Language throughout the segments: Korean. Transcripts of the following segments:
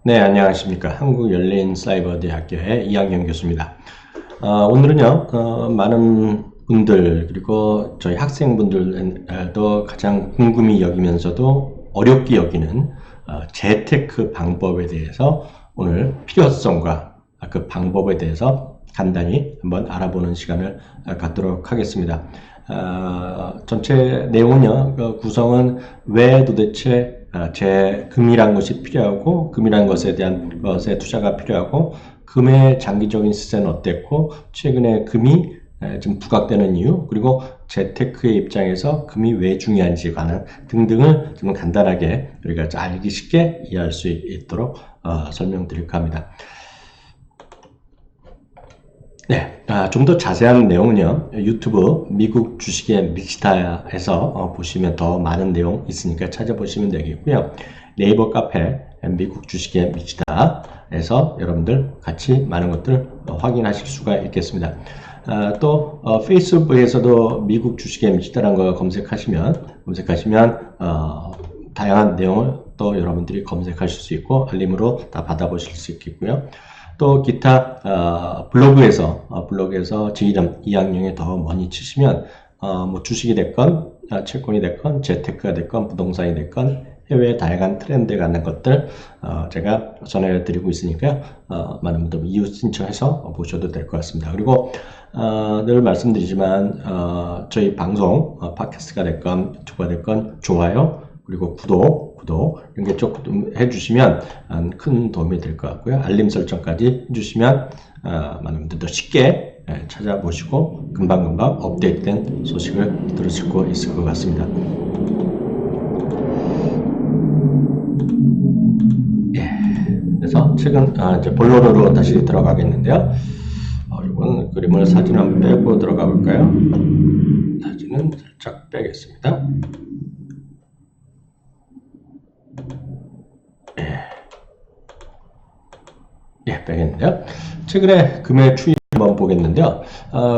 네, 안녕하십니까. 한국열린사이버대학교의 이학영 교수입니다. 오늘은요, 많은 분들, 그리고 저희 학생분들도 가장 궁금히 여기면서도 어렵게 여기는 재테크 방법에 대해서 오늘 필요성과 그 방법에 대해서 간단히 한번 알아보는 시간을 갖도록 하겠습니다. 전체 내용은요, 그 구성은 왜 도대체 금이란 것이 필요하고, 금이란 것에 대한 것에 투자가 필요하고, 금의 장기적인 시세는 어땠고, 최근에 금이 좀 부각되는 이유, 그리고 재테크의 입장에서 금이 왜 중요한지 관한 등등을 좀 간단하게 우리가 알기 쉽게 이해할 수 있도록 설명드릴까 합니다. 네, 좀 더 자세한 내용은요, 유튜브 미국 주식의 믹시타에서 보시면 더 많은 내용 있으니까 찾아보시면 되겠고요. 네이버 카페 미국 주식의 믹시타에서 여러분들 같이 많은 것들 확인하실 수가 있겠습니다. 또 페이스북에서도 미국 주식의 믹시타라는 거 검색하시면 다양한 내용을 또 여러분들이 검색하실 수 있고 알림으로 다 받아보실 수 있겠고요. 또 기타 블로그에서 제 이름 이학영의 더 머니 치시면 뭐 주식이 됐건 채권이 됐건 재테크가 됐건 부동산이 됐건 해외의 다양한 트렌드에 관한 것들 제가 전해드리고 있으니까요. 많은 분들 이웃 신청해서 보셔도 될 것 같습니다. 그리고 늘 말씀드리지만 저희 방송 팟캐스트가 됐건 유튜브가 됐건 좋아요 그리고 구독 이런 게 조금 해주시면 큰 도움이 될 것 같고요. 알림 설정까지 해주시면 많은 분들도 쉽게 찾아보시고 금방금방 업데이트된 소식을 들으실 수 있을 것 같습니다. 그래서 최근 이제 본론으로 다시 들어가겠는데요. 이번 그림을 사진 한번 빼고 들어가 볼까요? 사진은 살짝 빼겠습니다. 빼겠는데요. 최근에 금의 추이 한번 보겠는데요.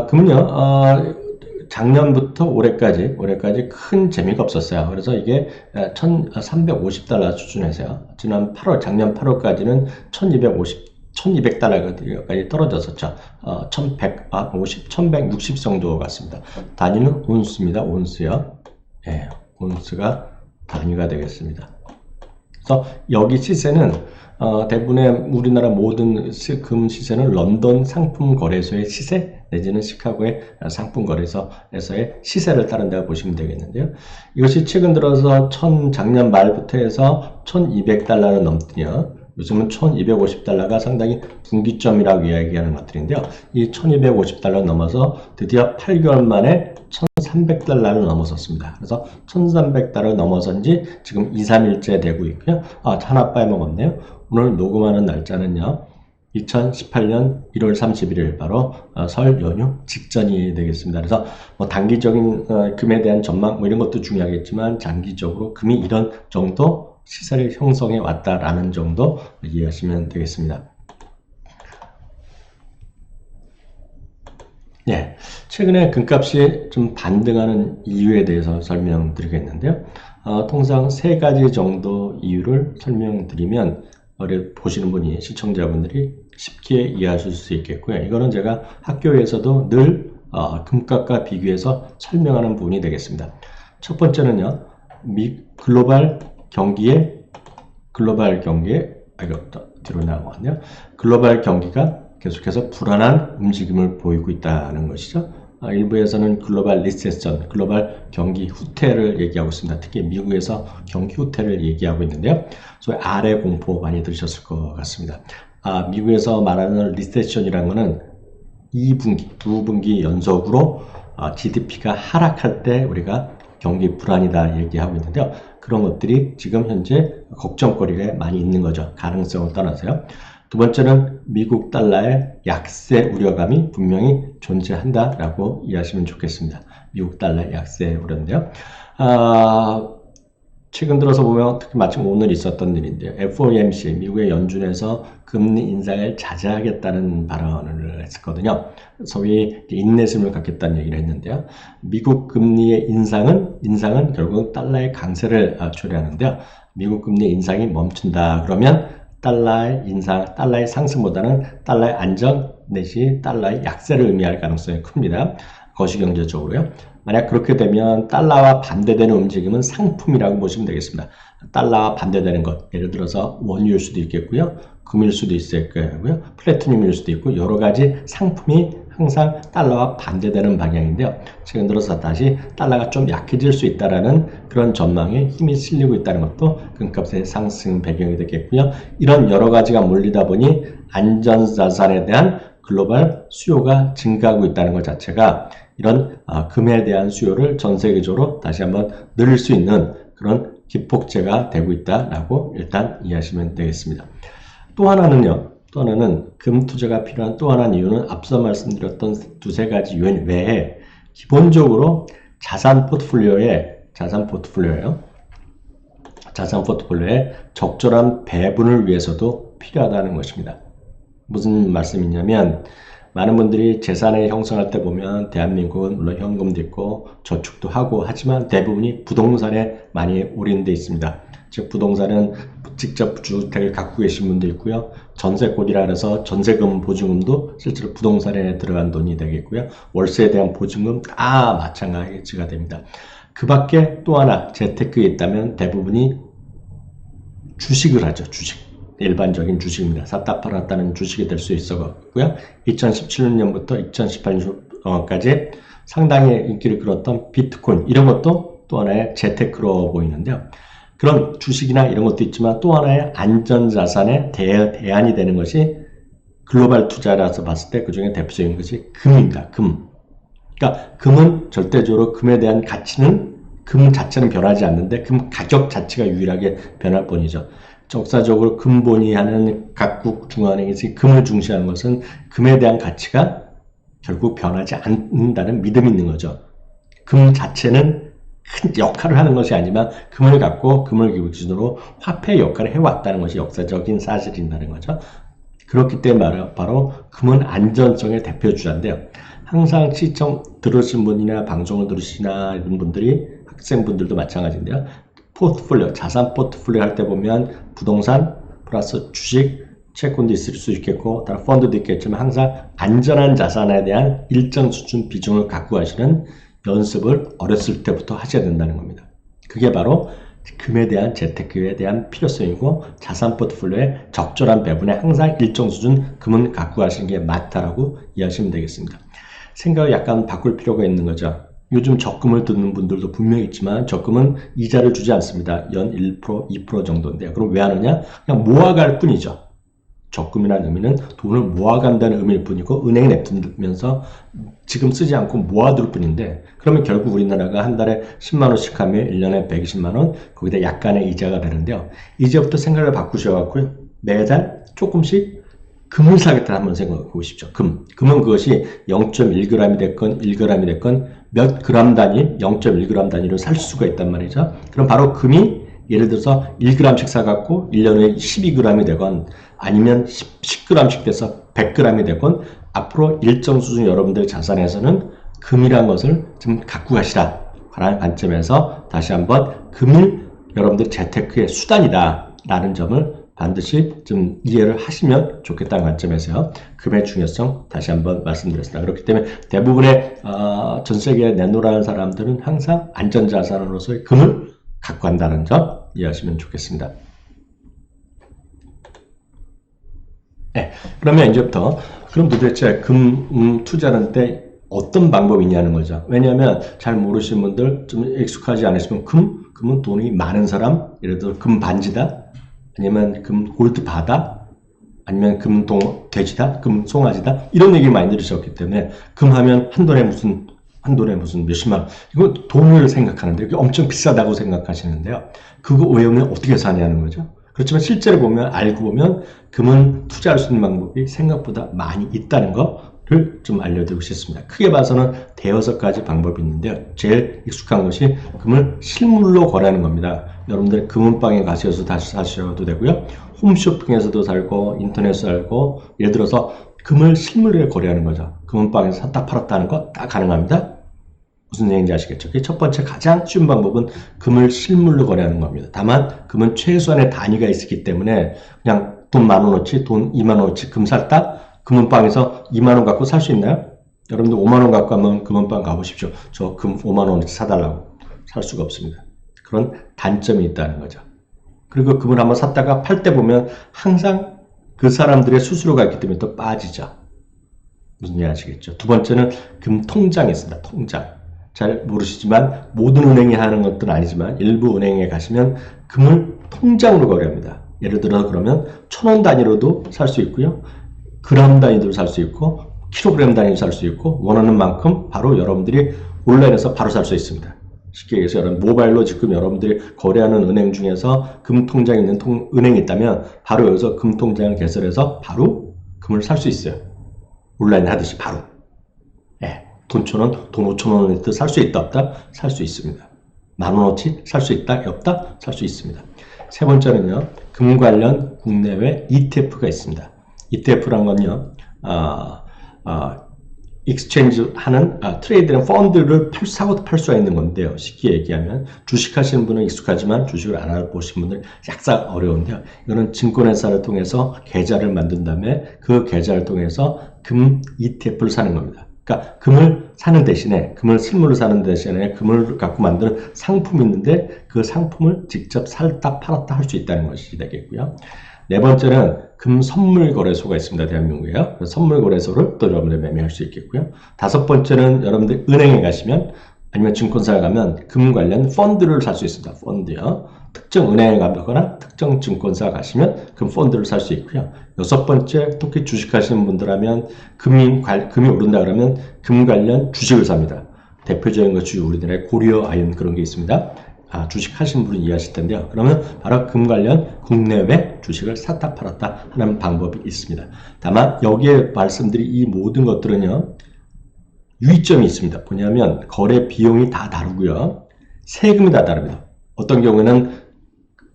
금은요, 작년부터 올해까지 큰 재미가 없었어요. 그래서 이게 1350달러 수준에서요. 작년 8월까지는 1200달러까지 떨어졌었죠. 1160 정도 같습니다. 단위는 온스입니다. 온스요. 온스가 단위가 되겠습니다. 그래서 여기 시세는 대부분의 우리나라 모든 금 시세는 런던 상품 거래소의 시세 내지는 시카고의 상품 거래소에서의 시세를 따른다고 보시면 되겠는데요. 이것이 최근 들어서 작년 말부터 해서 1200달러를 넘더니요. 요즘은 1250달러가 상당히 분기점이라고 이야기하는 것들인데요. 이 1250달러 넘어서 드디어 8개월 만에 1300달러를 넘어섰습니다. 그래서 1300달러 넘어선 지 지금 2, 3일째 되고 있고요. 하나 빼먹었네요. 오늘 녹음하는 날짜는요. 2018년 1월 31일 바로 설 연휴 직전이 되겠습니다. 그래서 뭐 단기적인 금에 대한 전망 뭐 이런 것도 중요하겠지만 장기적으로 금이 이런 정도 시세를 형성해 왔다라는 정도 이해하시면 되겠습니다. 최근에 금값이 좀 반등하는 이유에 대해서 설명드리겠는데요. 통상 세 가지 정도 이유를 설명드리면 보시는 분이 시청자분들이 쉽게 이해하실 수 있겠고요. 이거는 제가 학교에서도 늘 금값과 비교해서 설명하는 부분이 되겠습니다. 첫 번째는요. 글로벌 경기에 뒤로 나왔네요. 글로벌 경기가 계속해서 불안한 움직임을 보이고 있다는 것이죠. 일부에서는 글로벌 리세션, 글로벌 경기 후퇴를 얘기하고 있습니다. 특히 미국에서 경기 후퇴를 얘기하고 있는데요. 소위 아래 공포 많이 들으셨을 것 같습니다. 미국에서 말하는 리세션이라는 것은 2분기, 2분기 연속으로 GDP가 하락할 때 우리가 경기 불안이다 얘기하고 있는데요. 그런 것들이 지금 현재 걱정거리가 많이 있는 거죠. 가능성을 떠나서요. 두 번째는 미국 달러의 약세 우려감이 분명히 존재한다라고 이해하시면 좋겠습니다. 미국 달러의 약세 우려인데요. 최근 들어서 보면 특히 마침 오늘 있었던 일인데요. FOMC, 미국의 연준에서 금리 인상을 자제하겠다는 발언을 했었거든요. 소위 인내심을 갖겠다는 얘기를 했는데요. 미국 금리의 인상은 결국 달러의 강세를 초래하는데요. 미국 금리 인상이 멈춘다 그러면 달러의 인상, 달러의 상승보다는 달러의 안정 내지 달러의 약세를 의미할 가능성이 큽니다. 거시경제적으로요. 만약 그렇게 되면 달러와 반대되는 움직임은 상품이라고 보시면 되겠습니다. 달러와 반대되는 것, 예를 들어서 원유일 수도 있겠고요. 금일 수도 있을 거고요. 플래티늄일 수도 있고 여러 가지 상품이 항상 달러와 반대되는 방향인데요. 최근 들어서 다시 달러가 좀 약해질 수 있다라는 그런 전망에 힘이 실리고 있다는 것도 금값의 상승 배경이 되겠고요. 이런 여러 가지가 몰리다 보니 안전자산에 대한 글로벌 수요가 증가하고 있다는 것 자체가 이런 금에 대한 수요를 전 세계적으로 다시 한번 늘릴 수 있는 그런 기폭제가 되고 있다라고 일단 이해하시면 되겠습니다. 또 하나는 금 투자가 필요한 또 하나의 이유는 앞서 말씀드렸던 두세 가지 요인 외에 기본적으로 자산 포트폴리오에 적절한 배분을 위해서도 필요하다는 것입니다. 무슨 말씀이냐면 많은 분들이 재산을 형성할 때 보면 대한민국은 물론 현금도 있고 저축도 하고 하지만 대부분이 부동산에 많이 올인되어 있습니다. 즉 부동산은 직접 주택을 갖고 계신 분도 있고요. 전세권이라 해서 전세금 보증금도 실제로 부동산에 들어간 돈이 되겠고요. 월세에 대한 보증금 다 마찬가지가 됩니다. 그 밖에 또 하나 재테크에 있다면 대부분이 주식을 하죠. 일반적인 주식입니다. 샀다 팔았다는 주식이 될 수 있었고요. 2017년부터 2018년까지 상당히 인기를 끌었던 비트코인 이런 것도 또 하나의 재테크로 보이는데요. 그런 주식이나 이런 것도 있지만 또 하나의 안전자산의 대안이 되는 것이 글로벌 투자라서 봤을 때 그중에 대표적인 것이 금입니다. 금. 그러니까 금은 절대적으로 금에 대한 가치는 금 자체는 변하지 않는데 금 가격 자체가 유일하게 변할 뿐이죠. 역사적으로 금본위 하는 각국 중앙은행에서 금을 중시하는 것은 금에 대한 가치가 결국 변하지 않는다는 믿음이 있는 거죠. 금 자체는 큰 역할을 하는 것이 아니면 금을 갖고 금을 기준으로 화폐 역할을 해왔다는 것이 역사적인 사실이라는 거죠. 그렇기 때문에 바로 금은 안전성의 대표주자인데요. 항상 시청 들으신 분이나 방송을 들으시나 이런 분들이 학생분들도 마찬가지인데요. 자산 포트폴리오 할 때 보면 부동산 플러스 주식, 채권도 있을 수 있겠고 다른 펀드도 있겠지만 항상 안전한 자산에 대한 일정 수준 비중을 갖고 가시는 연습을 어렸을 때부터 하셔야 된다는 겁니다. 그게 바로 금에 대한 재테크에 대한 필요성이고 자산 포트폴리오의 적절한 배분에 항상 일정 수준 금은 갖고 가시는 게 맞다라고 이해하시면 되겠습니다. 생각을 약간 바꿀 필요가 있는 거죠. 요즘 적금을 듣는 분들도 분명히 있지만 적금은 이자를 주지 않습니다. 연 1%, 2% 정도인데요. 그럼 왜 하느냐? 그냥 모아갈 뿐이죠. 적금이라는 의미는 돈을 모아간다는 의미일 뿐이고 은행에 냅두면서 지금 쓰지 않고 모아둘 뿐인데 그러면 결국 우리나라가 한 달에 10만 원씩 하면 1년에 120만 원 거기다 약간의 이자가 되는데요. 이제부터 생각을 바꾸셔갖고요. 매달 조금씩 금을 사겠다 한번 생각해 보십시오. 금은 그것이 0.1g이 됐건 1g이 됐건 몇 그램 단위, 0.1g 단위로 살 수가 있단 말이죠. 그럼 바로 금이 예를 들어서 1g씩 사갖고 1년에 12g이 되건 아니면 10g씩 돼서 100g이 되건 앞으로 일정 수준 여러분들 자산에서는 금이라는 것을 좀 갖고 가시라 라는 관점에서 다시 한번 금이 여러분들 재테크의 수단이다 라는 점을 반드시 좀 이해를 하시면 좋겠다는 관점에서요. 금의 중요성 다시 한번 말씀드렸습니다. 그렇기 때문에 대부분의 전 세계에 내놓으라는 사람들은 항상 안전자산으로서의 금을 갖고 간다는 점 이해하시면 좋겠습니다. 네, 그러면 이제부터 그럼 도대체 금 투자하는 때 어떤 방법이 있냐는 거죠. 왜냐하면 잘 모르시는 분들, 좀 익숙하지 않으시면 금은 돈이 많은 사람, 예를 들어 금 반지다, 아니면 금 골드 바다, 아니면 금 돼지다, 금 송아지다 이런 얘기 많이 들으셨기 때문에 금 하면 한 돈에 무슨 몇십만 원 이거 돈을 생각하는데 이게 엄청 비싸다고 생각하시는데요. 그거 외우면 어떻게 사냐는 거죠. 그렇지만 실제로 보면 알고 보면 금은 투자할 수 있는 방법이 생각보다 많이 있다는 거를 좀 알려드리고 싶습니다. 크게 봐서는 대여섯 가지 방법이 있는데요. 제일 익숙한 것이 금을 실물로 거래하는 겁니다. 여러분들 금은방에 가셔서 다시 사셔도 되고요. 홈쇼핑에서도 살고 인터넷에서 살고 예를 들어서 금을 실물로 거래하는 거죠. 금은방에서 샀다 팔았다 하는 거 다 가능합니다. 무슨 얘기인지 아시겠죠? 첫 번째 가장 쉬운 방법은 금을 실물로 거래하는 겁니다. 다만 금은 최소한의 단위가 있기 때문에 그냥 돈 10,000원어치, 돈 20,000원어치 금 샀다? 금은방에서 20,000원 갖고 살 수 있나요? 여러분들 50,000원 갖고 가면 금은방 가보십시오. 저 금 50,000원어치 사달라고. 살 수가 없습니다. 그런 단점이 있다는 거죠. 그리고 금을 한번 샀다가 팔 때 보면 항상 그 사람들의 수수료가 있기 때문에 또 빠지죠. 무슨 얘기 아시겠죠? 두 번째는 금 통장이 있습니다. 통장. 잘 모르시지만 모든 은행이 하는 것들은 아니지만 일부 은행에 가시면 금을 통장으로 거래합니다. 예를 들어서 그러면 1,000원 단위로도 살 수 있고요. 그램 단위로 살 수 있고 킬로그램 단위로 살 수 있고 원하는 만큼 바로 여러분들이 온라인에서 바로 살 수 있습니다. 쉽게 얘기해서 여러분 모바일로 지금 여러분들이 거래하는 은행 중에서 금 통장이 있는 은행이 있다면 바로 여기서 금 통장을 개설해서 바로 금을 살 수 있어요. 온라인 하듯이 바로. 예, 돈 1,000원, 돈 5,000원어치 살 수 있다 없다? 살 수 있습니다. 10,000원어치 살 수 있다 없다? 살 수 있습니다. 세 번째는요. 금 관련 국내외 ETF가 있습니다. ETF란 건요. 익스체인지 하는 트레이드는 펀드를 사고 팔 수가 있는 건데요. 쉽게 얘기하면 주식하시는 분은 익숙하지만 주식을 안 알아보신 분들 약간 어려운데요. 이거는 증권회사를 통해서 계좌를 만든 다음에 그 계좌를 통해서 금 ETF를 사는 겁니다. 그러니까 금을 사는 대신에 금을 실물로 사는 대신에 금을 갖고 만드는 상품이 있는데 그 상품을 직접 샀다 팔았다 할 수 있다는 것이 되겠고요. 네 번째는 금 선물 거래소가 있습니다. 대한민국에요. 선물 거래소를 또 여러분들 매매할 수 있겠고요. 다섯 번째는 여러분들 은행에 가시면 아니면 증권사에 가면 금 관련 펀드를 살 수 있습니다. 펀드요. 특정 은행에 가거나 특정 증권사 가시면 금 펀드를 살 수 있고요. 여섯 번째, 특히 주식하시는 분들하면 금이 오른다 그러면 금 관련 주식을 삽니다. 대표적인 것이 우리나라의 고려 아연 그런 게 있습니다. 주식 하신 분은 이해하실 텐데요. 그러면 바로 금 관련 국내외 주식을 샀다 팔았다 하는 방법이 있습니다. 다만 여기에 말씀드린 이 모든 것들은요. 유의점이 있습니다. 뭐냐면 거래 비용이 다 다르고요. 세금이 다 다릅니다. 어떤 경우에는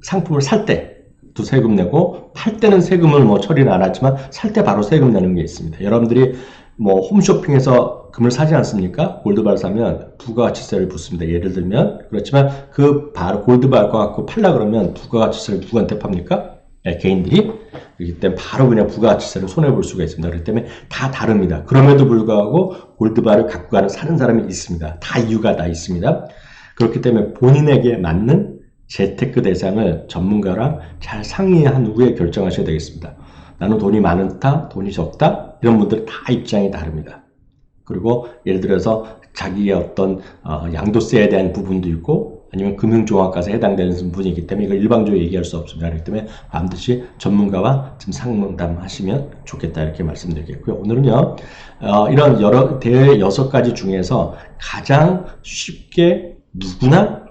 상품을 살 때도 세금 내고 팔 때는 세금을 처리는 안 하지만 살 때 바로 세금 내는 게 있습니다. 여러분들이 홈쇼핑에서 금을 사지 않습니까? 골드바를 사면 부가가치세를 붙습니다. 예를 들면 그렇지만 그 바로 골드바를 갖고 팔라 그러면 부가가치세를 누구한테 팝니까? 네, 개인들이. 그렇기 때문에 바로 그냥 부가가치세를 손해볼 수가 있습니다. 그렇기 때문에 다 다릅니다. 그럼에도 불구하고 골드바를 갖고 가는 사는 사람이 있습니다. 다 이유가 다 있습니다. 그렇기 때문에 본인에게 맞는 재테크 대상을 전문가랑 잘 상의한 후에 결정하셔야 되겠습니다. 나는 돈이 많다, 돈이 적다 이런 분들은 다 입장이 다릅니다. 그리고 예를 들어서 자기의 어떤 양도세에 대한 부분도 있고 아니면 금융종합과세 해당되는 부분이기 때문에 이걸 일방적으로 얘기할 수 없습니다. 그렇기 때문에 반드시 전문가와 좀 상담하시면 좋겠다 이렇게 말씀드리겠고요. 오늘은요 이런 여러 대회 6가지 중에서 가장 쉽게 누구나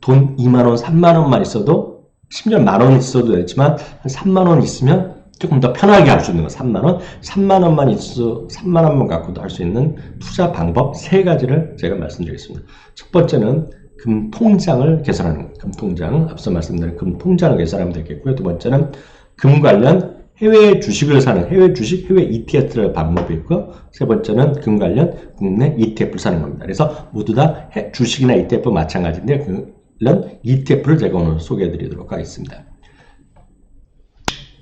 돈 2만원, 3만원만 있어도 심지어 만원 있어도 되지만 한 3만원 있으면 조금 더 편하게 할 수 있는 거 3만원, 3만원만 있어 3만원만 갖고도 할 수 있는 투자 방법 3가지를 제가 말씀드리겠습니다. 첫 번째는 금 통장을 개설하는 거. 금 통장, 앞서 말씀드린 금 통장을 개설하면 되겠고요. 두 번째는 금 관련 해외 주식을 사는 해외 주식, 해외 ETF를 방법이 있고 세 번째는 금 관련 국내 ETF를 사는 겁니다. 그래서 모두 다 주식이나 ETF 마찬가지인데 그런 ETF를 제가 오늘 소개해 드리도록 하겠습니다.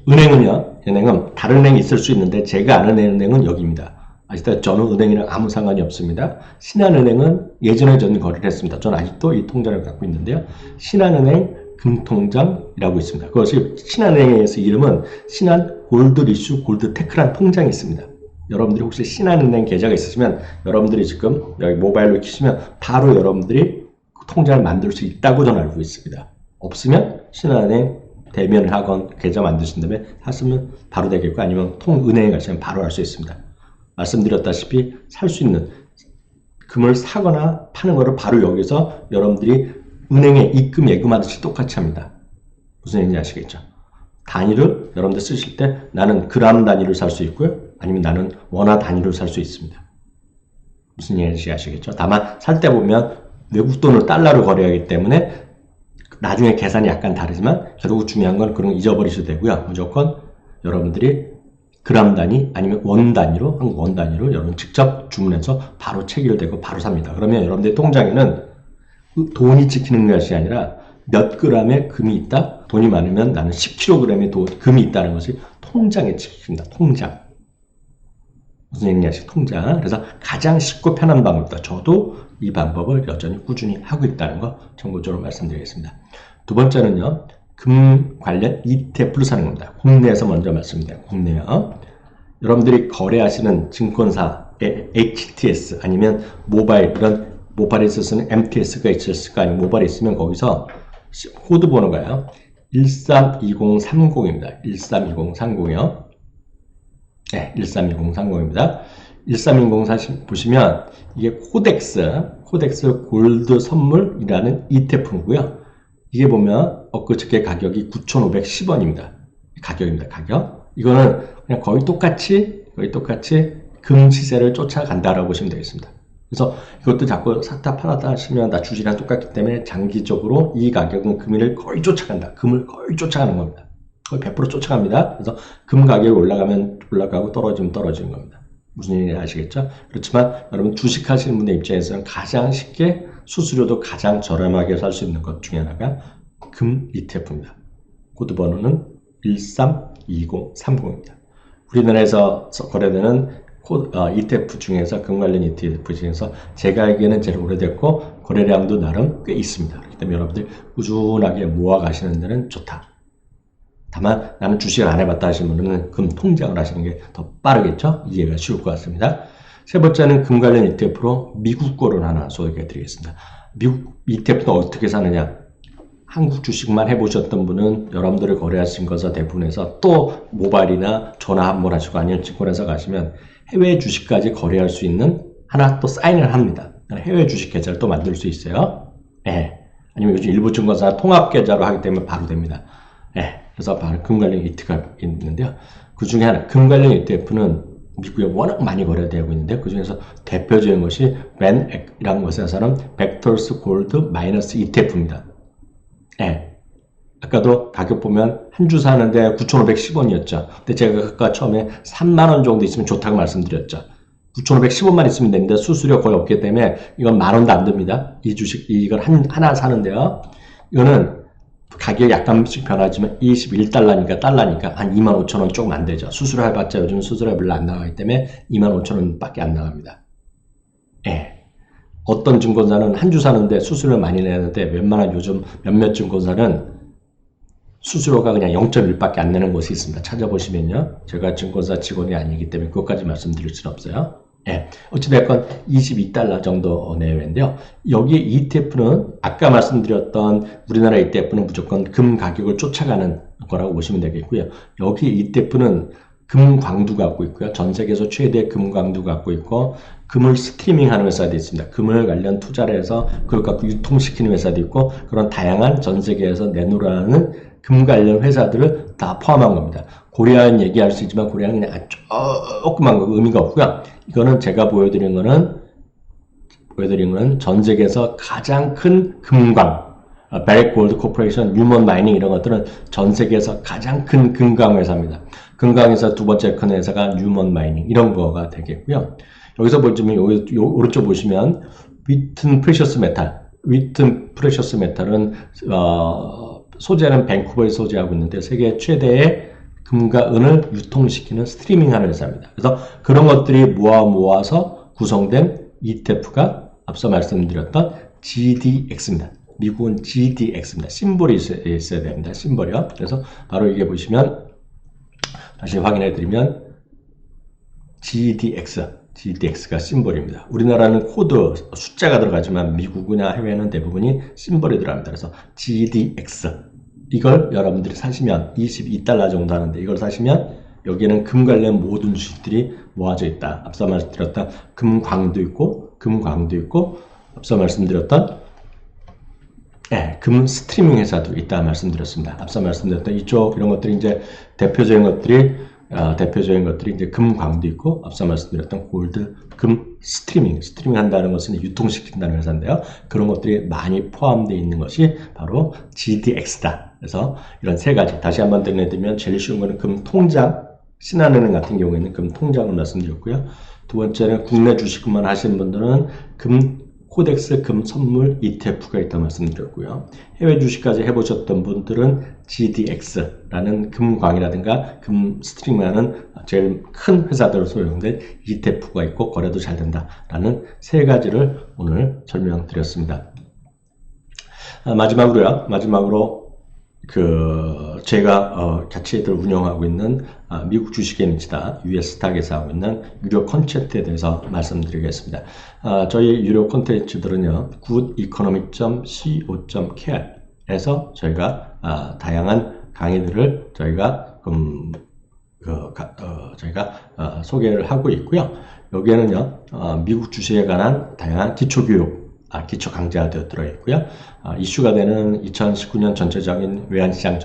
은행은 다른 은행이 있을 수 있는데 제가 아는 은행은 여기입니다. 아시다시피 저는 은행이랑 아무 상관이 없습니다. 신한은행은 예전에 저는 거래를 했습니다. 저는 아직도 이 통장을 갖고 있는데요. 신한은행 금통장이라고 있습니다. 그것이 신한은행에서 이름은 신한 골드리슈 골드테크라는 통장이 있습니다. 여러분들이 혹시 신한은행 계좌가 있으시면 여러분들이 지금 여기 모바일로 키시면 바로 여러분들이 통장을 만들 수 있다고 저는 알고 있습니다. 없으면 신한은행 대면을 하건 계좌 만드신 다음에 하시면 바로 되겠고 아니면 통은행에 가시면 바로 할 수 있습니다. 말씀드렸다시피 살 수 있는 금을 사거나 파는 거를 바로 여기서 여러분들이 은행에 입금, 예금하듯이 똑같이 합니다. 무슨 얘기인지 아시겠죠? 단위를 여러분들 쓰실 때 나는 그람 단위로 살 수 있고요. 아니면 나는 원화 단위로 살 수 있습니다. 무슨 얘기인지 아시겠죠? 다만 살 때 보면 외국 돈을 달러로 거래하기 때문에 나중에 계산이 약간 다르지만 결국 중요한 건 그런 거 잊어버리셔도 되고요. 무조건 여러분들이 그람 단위 아니면 원 단위로 한국 원 단위로 여러분 직접 주문해서 바로 체결되고 바로 삽니다. 그러면 여러분들 통장에는 돈이 찍히는 것이 아니라 몇 g의 금이 있다? 돈이 많으면 나는 10kg의 금이 있다는 것이 통장에 찍힙니다. 통장. 무슨 얘기냐면 통장. 그래서 가장 쉽고 편한 방법이다. 저도 이 방법을 여전히 꾸준히 하고 있다는 거 참고적으로 말씀드리겠습니다. 두 번째는요. 금 관련 ETF를 사는 겁니다. 국내에서 먼저 말씀드려요. 국내요. 여러분들이 거래하시는 증권사의 HTS 아니면 모바일 이런 모바일에서 쓰는 MTS가 있을까 아니면 모바일에 있으면 거기서 코드 번호가요. 132030입니다. 132030이요. 네, 132030입니다. 1320 보시면 이게 코덱스 골드 선물이라는 ETF고요. 이게 보면 엊그저께 가격이 9,510원입니다. 가격입니다. 가격. 이거는 그냥 거의 똑같이 금 시세를 쫓아간다라고 보시면 되겠습니다. 그래서 이것도 자꾸 샀다 팔았다 하시면 나 주식이랑 똑같기 때문에 장기적으로 이 가격은 금을 거의 쫓아간다. 금을 거의 쫓아가는 겁니다. 거의 100% 쫓아갑니다. 그래서 금 가격이 올라가면 올라가고 떨어지면 떨어지는 겁니다. 무슨 얘기인지 아시겠죠? 그렇지만 여러분 주식 하시는 분의 입장에서는 가장 쉽게 수수료도 가장 저렴하게 살 수 있는 것 중에 하나가 금 ETF입니다. 코드 번호는 132030입니다. 우리나라에서 거래되는 ETF 중에서 금 관련 ETF 중에서 제가 알기에는 제일 오래됐고 거래량도 나름 꽤 있습니다. 그렇기 때문에 여러분들 꾸준하게 모아 가시는 데는 좋다. 다만 나는 주식을 안 해봤다 하시는 분은 금 통장을 하시는 게 더 빠르겠죠? 이해가 쉬울 것 같습니다. 세 번째는 금 관련 ETF로 미국 거를 하나 소개해 드리겠습니다. 미국 ETF는 어떻게 사느냐? 한국 주식만 해보셨던 분은 여러분들을 거래하신 것에서 대부분에서 또 모바일이나 전화 한 번 하시고 아니면 증권회사 가시면 해외 주식까지 거래할 수 있는 하나 또 사인을 합니다. 해외 주식 계좌를 또 만들 수 있어요. 예. 아니면 요즘 일부 증권사 통합 계좌로 하기 때문에 바로 됩니다. 예. 그래서 바로 금 관련 ETF가 있는데요. 그 중에 하나, 금 관련 ETF는 미국에 워낙 많이 거래되고 있는데 그 중에서 대표적인 것이 VanEck이라는 것에서는 벡터스 골드 마이너스 ETF입니다. 예. 아까도 가격 보면 한 주 사는데 9,510원이었죠. 근데 제가 아까 처음에 3만원 정도 있으면 좋다고 말씀드렸죠. 9,510원만 있으면 되는데 수수료 거의 없기 때문에 이건 만원도 안 듭니다. 이 주식, 이걸 하나 사는데요. 이거는 가격이 약간씩 변하지만 21달러니까 한 25,000원 조금 안 되죠. 수수료 해봤자 요즘 수수료 별로 안 나가기 때문에 25,000원 밖에 안 나갑니다. 예. 어떤 증권사는 한 주 사는데 수수료 많이 내는데 웬만한 요즘 몇몇 증권사는 수수료가 그냥 0.1밖에 안 내는 곳이 있습니다. 찾아보시면요. 제가 증권사 직원이 아니기 때문에 그것까지 말씀드릴 수는 없어요. 예. 어찌됐건 22달러 정도 내외인데요. 여기 ETF는 아까 말씀드렸던 우리나라 ETF는 무조건 금 가격을 쫓아가는 거라고 보시면 되겠고요. 여기 ETF는 금 광두 갖고 있고요. 전 세계에서 최대 금 광두 갖고 있고 금을 스트리밍하는 회사도 있습니다. 금을 관련 투자를 해서 그걸 갖고 유통시키는 회사도 있고 그런 다양한 전 세계에서 내놓으라는 금 관련 회사들을 다 포함한 겁니다. 고려한 얘기할 수 있지만 고려한 그냥 조그만 거 의미가 없고요. 이거는 제가 보여드린 거는 전 세계에서 가장 큰 금광, 베렉 골드 코퍼레이션, 뉴먼 마이닝 이런 것들은 전 세계에서 가장 큰 금광 회사입니다. 금광에서 두 번째 큰 회사가 뉴먼 마이닝 이런 거가 되겠고요. 여기서 보시면 여기 오른쪽 보시면 위튼 프레셔스 메탈은 소재는 밴쿠버에 소재하고 있는데 세계 최대의 금과 은을 유통시키는 스트리밍하는 회사입니다. 그래서 그런 것들이 모아서 구성된 ETF가 앞서 말씀드렸던 GDX입니다. 미국은 GDX입니다. 심볼이 있어야 됩니다. 심볼이요. 그래서 바로 이게 보시면 다시 확인해 드리면 GDX가 심볼입니다. 우리나라는 코드 숫자가 들어가지만 미국이나 해외는 대부분이 심볼이 들어갑니다. 그래서 GDX 이걸 여러분들이 사시면 22달러 정도 하는데 이걸 사시면 여기에는 금 관련 모든 주식들이 모아져 있다. 앞서 말씀드렸던 금광도 있고 앞서 말씀드렸던 금 스트리밍 회사도 있다 말씀드렸습니다. 앞서 말씀드렸던 이쪽 이런 것들이 이제 대표적인 것들이 이제 금광도 있고 앞서 말씀드렸던 골드, 금 스트리밍 한다는 것은 유통시킨다는 회사인데요. 그런 것들이 많이 포함되어 있는 것이 바로 GDX다. 그래서 이런 세 가지 다시 한번 들려드리면 제일 쉬운 거는 금 통장, 신한은행 같은 경우에는 금 통장을 말씀드렸고요. 두 번째는 국내 주식만 하시는 분들은 금 코덱스 금 선물 ETF가 있다고 말씀드렸고요. 해외 주식까지 해보셨던 분들은 GDX라는 금광이라든가 금 스트링하는 제일 큰 회사들로 소유된 ETF가 있고 거래도 잘 된다라는 세 가지를 오늘 설명드렸습니다. 마지막으로 제가 같이 운영하고 있는 미국 주식에미치다 US 스탁에서 하고 있는 유료 콘텐츠에 대해서 말씀드리겠습니다. 저희 유료 콘텐츠들은요, goodeconomic.co.kr에서 저희가 다양한 강의들을 저희가 소개를 하고 있고요. 여기에는요, 미국 주식에 관한 다양한 기초교육, 기초 강좌가 들어있고요. 이슈가 되는 2019년 전체적인 외환시장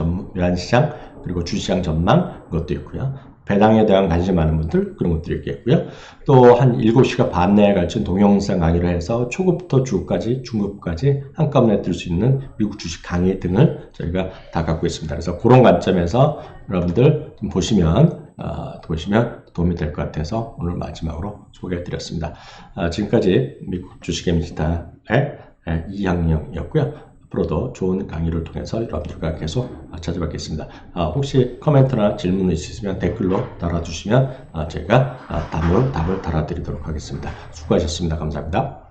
그리고 주시장 전망 그것도 있고요. 배당에 대한 관심 많은 분들 그런 것들이 있겠고요. 또 한 7시간 반 내에 걸친 동영상 강의를 해서 초급부터 중급까지 한꺼번에 들 수 있는 미국 주식 강의 등을 저희가 다 갖고 있습니다. 그래서 그런 관점에서 여러분들 좀 보시면 도움이 될 것 같아서 오늘 마지막으로 소개해드렸습니다. 지금까지 미국 주식의 미스터의 이항영이었고요. 앞으로도 좋은 강의를 통해서 여러분들과 계속 찾아뵙겠습니다. 혹시 코멘트나 질문 있으시면 댓글로 달아주시면 제가 답을 달아드리도록 하겠습니다. 수고하셨습니다. 감사합니다.